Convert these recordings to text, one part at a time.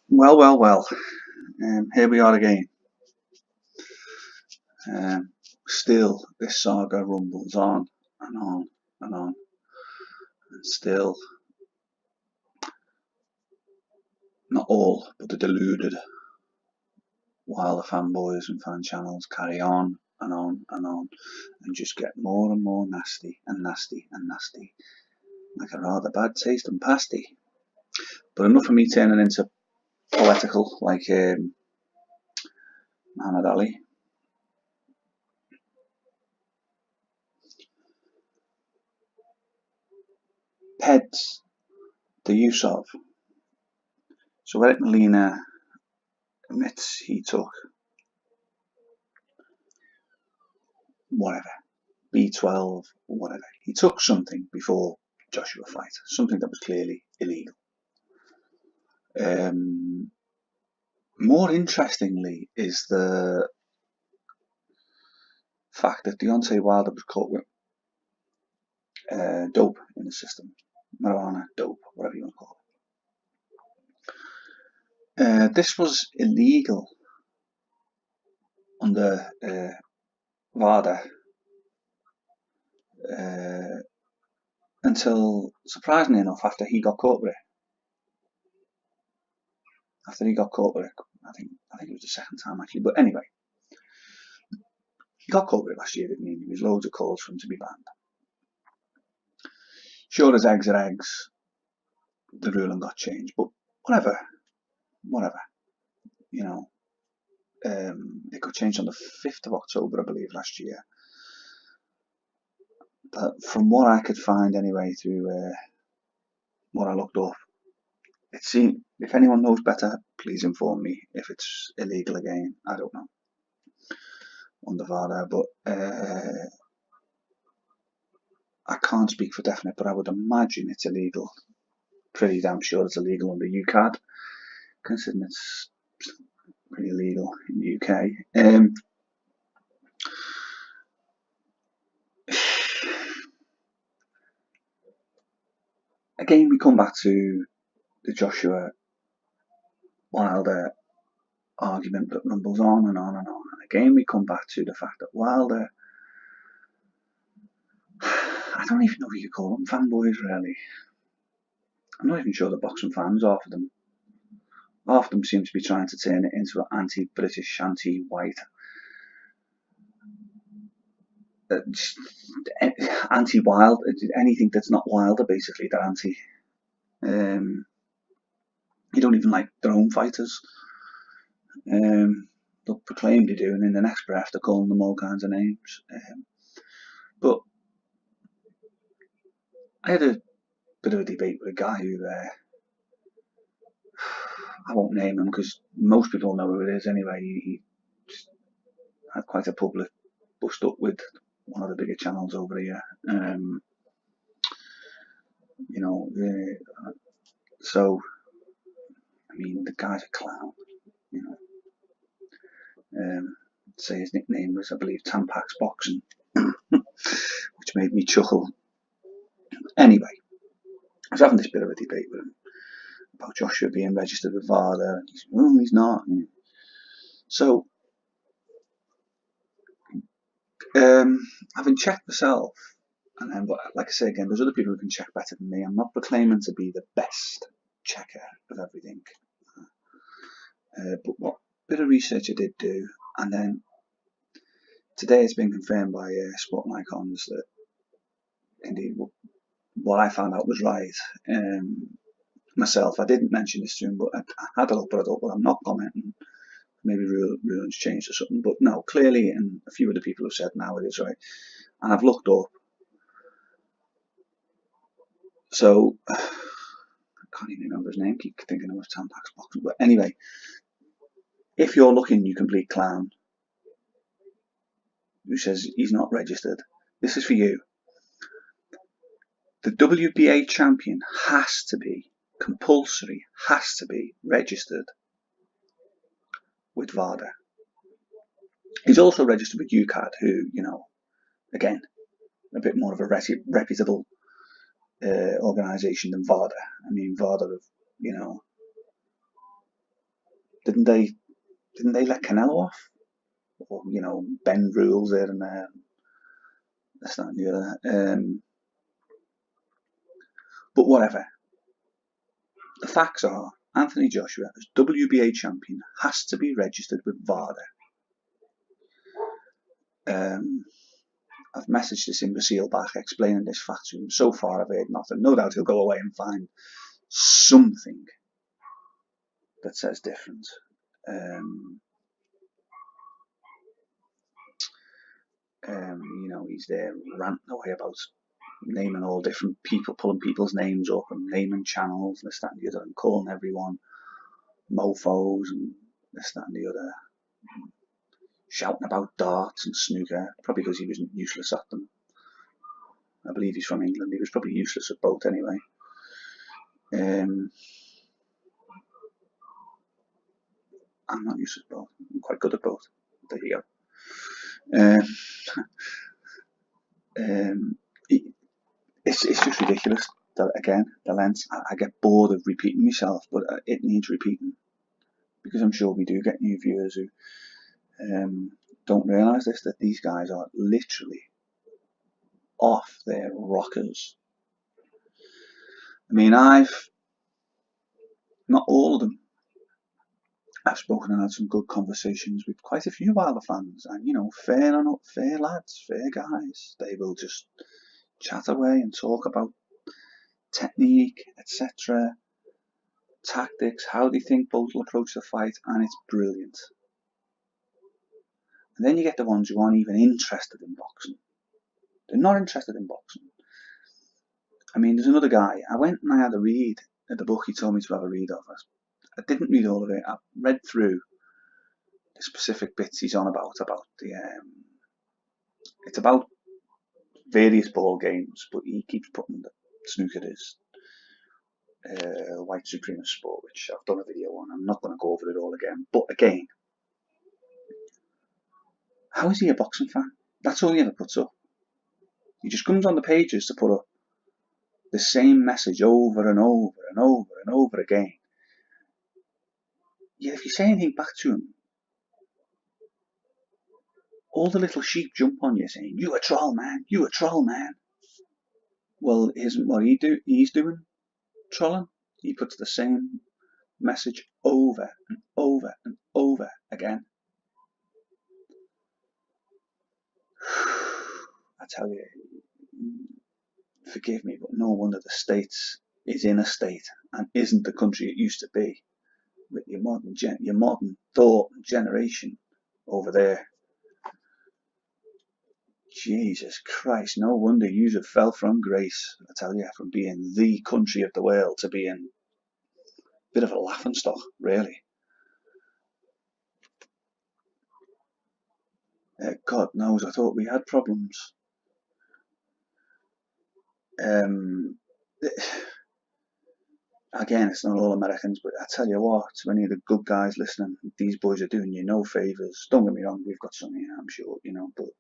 Well. Here we are again. Still, this saga rumbles on and on and on, and still, not all, but the deluded, while the fanboys and fan channels carry on and on and on, and just get more and more nasty and nasty and nasty, like a rather bad taste in pasty. But enough of me turning into poetical like Muhammad Ali. PEDs, the use of. So Eric Molina admits he took whatever, B12, whatever. He took something before Joshua fight, something that was clearly illegal. More interestingly is the fact that Deontay Wilder was caught with dope in the system, marijuana, dope, whatever you want to call it. This was illegal under WADA until, surprisingly enough, after he got caught with it. After he got caught with it, I think it was the second time actually. But anyway, he got caught with it last year, didn't he? There was loads of calls for him to be banned. Sure as eggs are eggs, the ruling got changed, but whatever. You know, it got changed on the 5th of October, I believe, last year. But from what I could find anyway, through what I looked up, it seemed, if anyone knows better, please inform me if it's illegal again. I don't know. Under VADA, but I can't speak for definite, but I would imagine it's illegal. Pretty damn sure it's illegal under UKAD, considering it's pretty illegal in the UK. Again, we come back to the Joshua Wilder argument that rumbles on and on and on. And again, we come back to the fact that Wilder, I don't even know if you could call them fanboys, really. I'm not even sure the boxing fans, half of them seem to be trying to turn it into an anti-British, anti-white, anti-wild, anything that's not Wilder, basically, they're anti. You don't even like their own fighters. They'll proclaim they do, and in the next breath they're calling them all kinds of names. But I had a bit of a debate with a guy who, I won't name him because most people know who it is anyway. He had quite a public bust up with one of the bigger channels over here. So, I mean, the guy's a clown, say his nickname was, I believe, Tampax Boxing, which made me chuckle. Anyway, I was having this bit of a debate with him about Joshua being registered with VADA. He's not. So, having checked myself, and then, like I say again, there's other people who can check better than me. I'm not proclaiming to be the best checker of everything. But what bit of research I did do, and then today it's been confirmed by Sporting Icons that indeed what I found out was right. Myself, I didn't mention this to him, but I had a look, but I thought, well, I'm not commenting. Maybe rulings changed or something, but no, clearly, and a few other people have said now it is right. And I've looked up. So, I can't even remember his name, keep thinking of Tampax Boxing. But anyway, if you're looking, you complete clown, who says he's not registered, this is for you. The WBA champion has to be registered with VADA. He's also registered with UKAD, who, again, a bit more of a reputable organisation than VADA. I mean, VADA, you know, didn't they let Canelo off? Or, you know, bend rules there and there. That's not the other. But whatever. The facts are, Anthony Joshua, as WBA champion, has to be registered with VADA. I've messaged this imbecile back explaining this fact to him. So far I've heard nothing. No doubt he'll go away and find something that says different. You know, he's there ranting away about naming all different people, pulling people's names up and naming channels, this, that and the other, and calling everyone mofos and this, that and the other, shouting about darts and snooker, probably because he was useless at them. I believe he's from England. He was probably useless at both anyway. I'm not useless at both. I'm quite good at both. There you go. It's just ridiculous that, again, the length. I get bored of repeating myself, but it needs repeating, because I'm sure we do get new viewers who don't realise this, that these guys are literally off their rockers. I mean, not all of them. I've spoken and had some good conversations with quite a few Wilder fans, and, you know, fair lads, fair guys. They will just chat away and talk about technique, etc., tactics, how they think both will approach the fight, and it's brilliant. And then you get the ones who aren't even interested in boxing. They're not interested in boxing. I mean, there's another guy. I went and I had a read at the book he told me to have a read of. I didn't read all of it. I read through the specific bits he's on about the. It's about various ball games, but he keeps putting the snooker is white supremacist sport, which I've done a video on. I'm not going to go over it all again. But again, how is he a boxing fan? That's all he ever puts up. He just comes on the pages to put up the same message over and over and over and over again. Yet if you say anything back to him, all the little sheep jump on you saying, "You a troll, man, you a troll, man." Well, isn't what he's doing trolling? He puts the same message over and over and over again. I tell you, forgive me, but no wonder the States is in a state and isn't the country it used to be, with your modern thought and generation over there. Jesus Christ, no wonder you have fell from grace, I tell you, from being the country of the world to being a bit of a laughingstock, really. God knows, I thought we had problems. Again, it's not all Americans, but I tell you what, to any of the good guys listening, these boys are doing you no favours. Don't get me wrong, we've got some here, I'm sure, you know, but it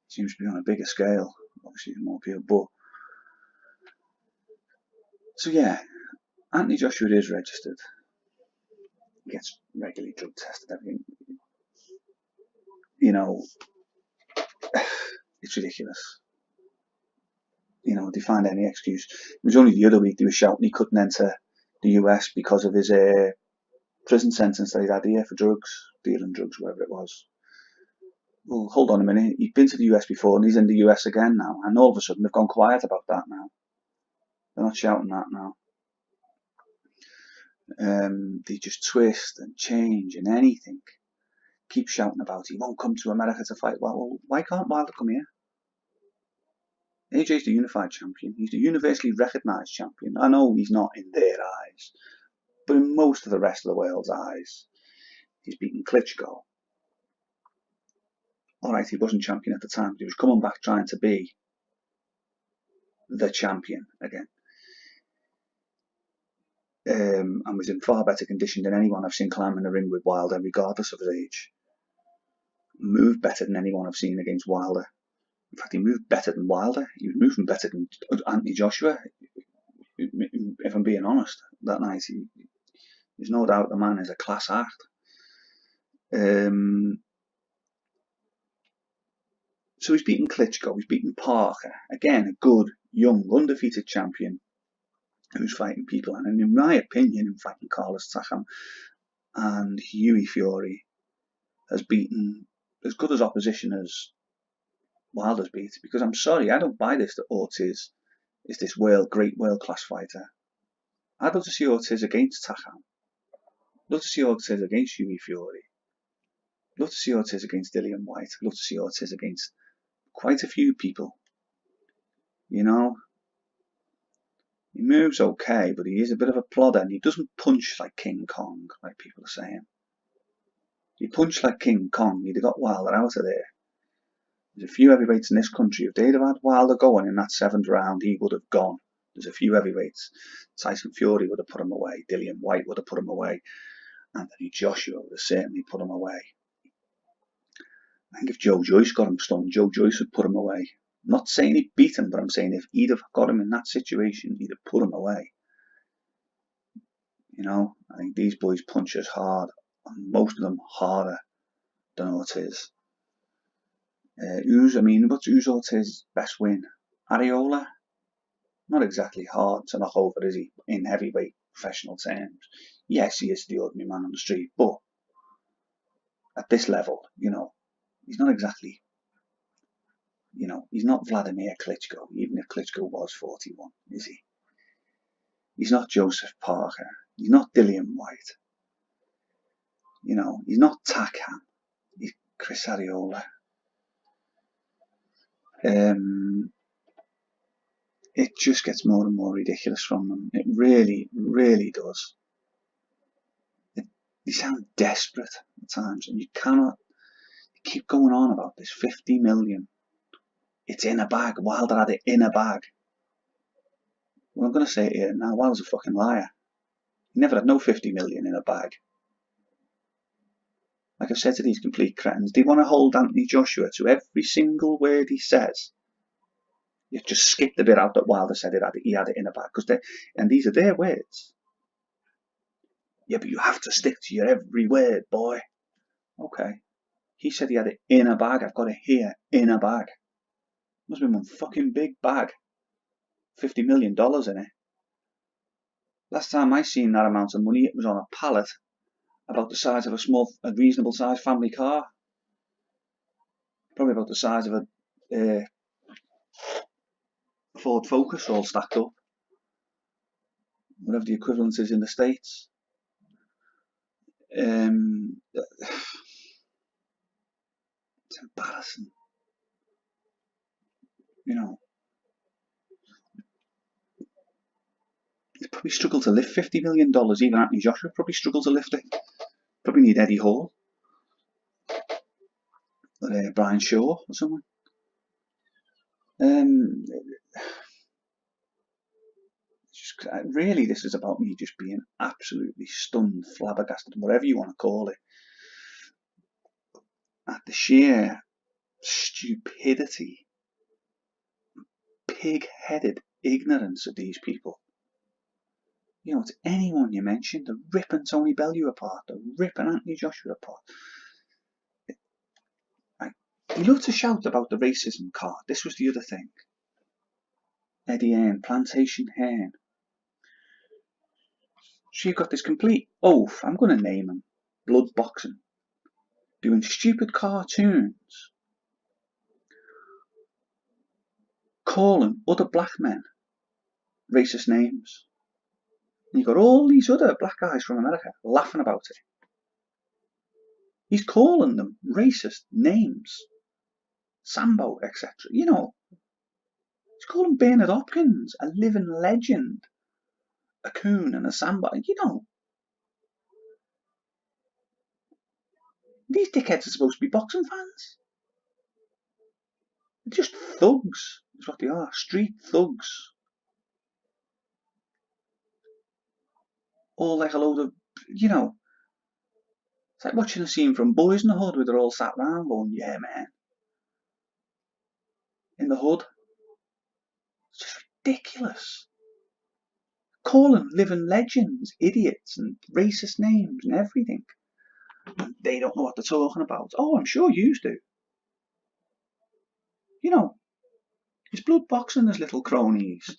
seems to be on a bigger scale, obviously, more people. But so yeah, Anthony Joshua is registered. He gets regularly drug tested, everything. You know, it's ridiculous. You know, they find any excuse. It was only the other week they were shouting he couldn't enter the US because of his prison sentence that he'd had here for drugs, dealing drugs, whatever it was. Well, hold on a minute. He'd been to the US before and he's in the US again now. And all of a sudden they've gone quiet about that now. They're not shouting that now. They just twist and change and anything. Keep shouting about he won't come to America to fight. Well, why can't Wilder come here? AJ's the unified champion. He's the universally recognised champion. I know he's not in their eyes, but in most of the rest of the world's eyes, he's beaten Klitschko. Alright, he wasn't champion at the time, but he was coming back trying to be the champion again. And was in far better condition than anyone I've seen climb in the ring with Wilder, regardless of his age. Moved better than anyone I've seen against Wilder. In fact, he moved better than Wilder. He was moving better than Anthony Joshua. If I'm being honest, that night, there's no doubt the man is a class act. So he's beaten Klitschko, he's beaten Parker. Again, a good, young, undefeated champion who's fighting people. And in my opinion, in fighting Carlos Takam and Hughie Fury, has beaten as good as opposition as Wilder's beat. Because I'm sorry, I don't buy this that Ortiz is this great world-class fighter. I'd love to see Ortiz against Takam. Love to see Ortiz against Hughie Fury. Love to see Ortiz against Dillian Whyte. Love to see Ortiz against quite a few people. You know, he moves okay, but he is a bit of a plodder, and he doesn't punch like King Kong, like people are saying. He punched like King Kong, he'd have got Wilder out of there. There's a few heavyweights in this country. If they'd have had Wilder going in that 7th round, he would have gone. There's a few heavyweights. Tyson Fury would have put him away. Dillian Whyte would have put him away. Anthony Joshua would have certainly put him away. I think if Joe Joyce got him stunned, Joe Joyce would put him away. I'm not saying he'd beat him, but I'm saying if he'd have got him in that situation, he'd have put him away. You know, I think these boys punch as hard, and most of them harder than Ortiz. What's Ortiz's best win? Arreola? Not exactly hard to knock over, is he, in heavyweight professional terms? Yes, he is the ordinary man on the street, but at this level, you know, he's not exactly, you know, he's not Vladimir Klitschko, even if Klitschko was 41, is he? He's not Joseph Parker. He's not Dillian Whyte. You know, he's not Takam. He's Chris Arreola. It just gets more and more ridiculous from them. It really, really does. They sound desperate at times, and you cannot keep going on about this 50 million. It's in a bag. Wilder had it in a bag. Well, I'm going to say it here now. Wilder's a fucking liar. He never had no 50 million in a bag. Like I've said to these complete cretins, they want to hold Anthony Joshua to every single word he says. You just skip the bit out that Wilder said he had it in a bag, and these are their words. Yeah, but you have to stick to your every word, boy. Okay. He said he had it in a bag. I've got it here, in a bag. Must have been one fucking big bag. $50 million in it. Last time I seen that amount of money, it was on a pallet about the size of a reasonable sized family car. Probably about the size of a Ford Focus all stacked up. Whatever the equivalent is in the States. It's embarrassing. You know, they probably struggle to lift $50 million. Even Anthony Joshua probably struggle to lift it. Probably need Eddie Hall. Or Brian Shaw or someone. Really, this is about me just being absolutely stunned, flabbergasted, whatever you want to call it, at the sheer stupidity, pig-headed ignorance of these people. You know, to anyone you mention, they're ripping Tony Bellew apart, they're ripping Anthony Joshua apart. They love to shout about the racism card. This was the other thing. Eddie Hearn, Plantation Hearn. So you've got this complete oaf, I'm going to name him, blood boxing, doing stupid cartoons, calling other black men racist names. And you've got all these other black guys from America laughing about it. He's calling them racist names. Sambo, etc. You know, he's calling Bernard Hopkins a living legend, a coon and a Sambo. You know, these dickheads are supposed to be boxing fans. They're just thugs, is what they are. Street thugs. All like a load of, you know, it's like watching a scene from Boys in the Hood where they're all sat round going, yeah, man. in the hood. It's just ridiculous. Calling living legends idiots and racist names and everything. And they don't know what they're talking about. Oh, I'm sure you do. You know, it's blood boxing as little cronies.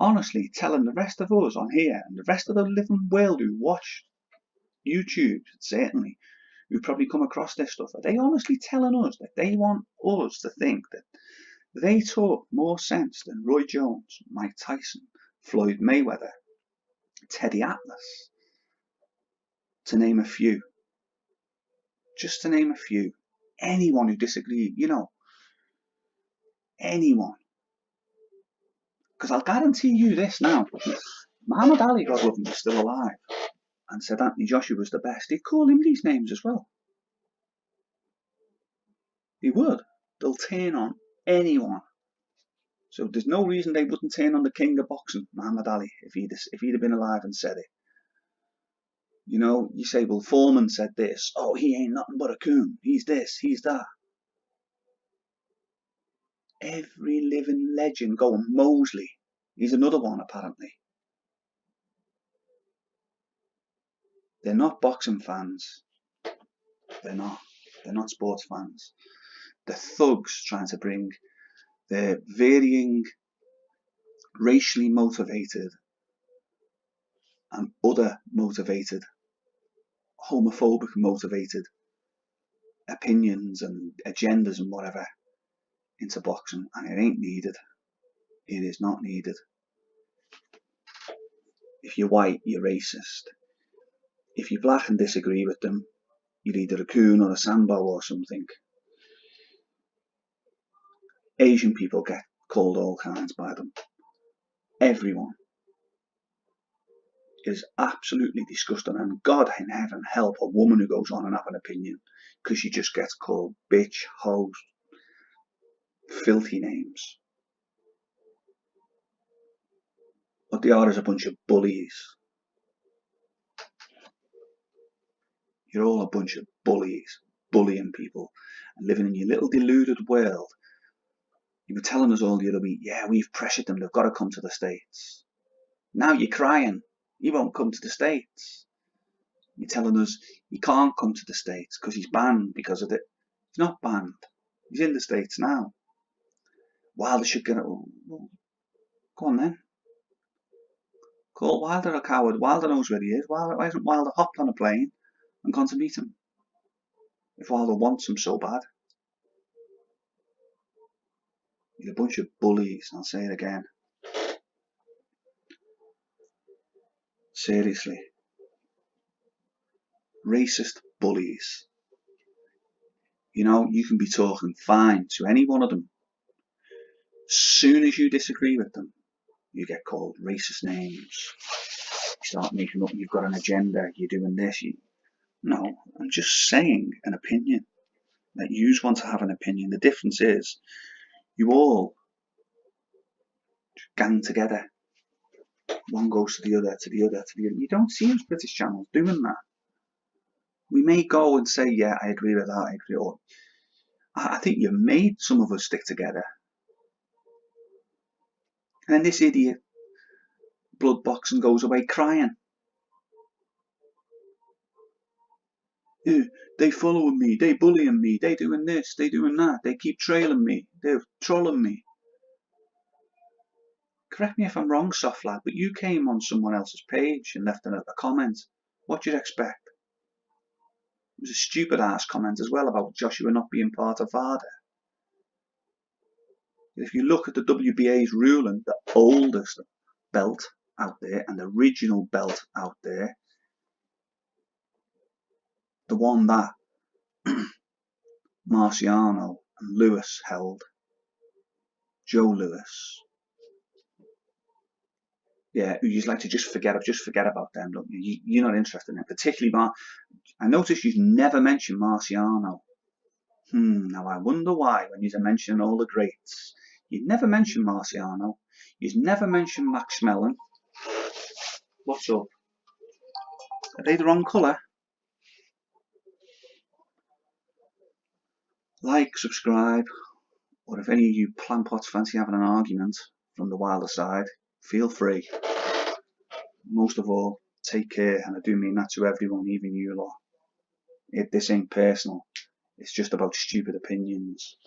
Honestly, telling the rest of us on here and the rest of the living world who watch YouTube, certainly, who probably come across this stuff, are they honestly telling us that they want us to think that they talk more sense than Roy Jones, Mike Tyson, Floyd Mayweather, Teddy Atlas, to name a few? Just to name a few. Anyone who disagrees, anyone. Because I'll guarantee you this now. Muhammad Ali, God love him, is still alive and said Anthony Joshua was the best. He'd call him these names as well. He would. They'll turn on anyone. So there's no reason they wouldn't turn on the king of boxing, Muhammad Ali, if he'd have been alive and said it. You say, well, Foreman said this. Oh, he ain't nothing but a coon. He's this, he's that. Every living legend going. Mosley. He's another one, apparently. They're not boxing fans. They're not. They're not sports fans. They're thugs trying to bring their varying, racially motivated and other motivated, homophobic motivated opinions and agendas and whatever into boxing, and it ain't needed. It is not needed. If you're white, you're racist. If you're black and disagree with them, you're either a coon or a sambo or something. Asian people get called all kinds by them. Everyone. It is absolutely disgusting, and God in heaven help a woman who goes on and have an opinion, because she just gets called bitch, hoe, filthy names. What they are is a bunch of bullies. You're all a bunch of bullies, bullying people, and living in your little deluded world. You were telling us all the other week, yeah, we've pressured them, they've got to come to the States. Now you're crying, he won't come to the States. You're telling us he can't come to the States because he's banned because of it. He's not banned. He's in the States now. Wilder should get it. Well, go on then. Call Wilder a coward. Wilder knows where he is. Why hasn't Wilder hopped on a plane and gone to meet him? If Wilder wants him so bad. You're a bunch of bullies, I'll say it again. Seriously. Racist bullies. You can be talking fine to any one of them. As soon as you disagree with them, you get called racist names. You start making up, you've got an agenda, you're doing this. No, I'm just saying an opinion. That you want to have an opinion. The difference is, you all gang together. One goes to the other, to the other, to the other. You don't see those British channels doing that. We may go and say, yeah, I agree with that, I agree. Or I think you've made some of us stick together. And then this idiot blood boxing goes away crying. They following me, they bullying me, they doing this, they doing that, they keep trailing me, they're trolling me. Correct me if I'm wrong, soft lad, but you came on someone else's page and left a comment. What do you expect? It was a stupid ass comment as well about Joshua not being part of VADA. If you look at the WBA's ruling, the oldest belt out there and the original belt out there, the one that Marciano and Lewis held, Joe Lewis. Yeah, you just like to just forget about them, don't you? You're not interested in them, particularly I noticed you've never mentioned Marciano. Now I wonder why, when you're mentioning all the greats. You'd never mention Marciano. You'd never mention Max Mellon. What's up? Are they the wrong colour? Like, subscribe, Or if any of you plant pots fancy having an argument from the wilder side, feel free. Most of all, take care, and I do mean that to everyone, even you lot. This ain't personal, it's just about stupid opinions.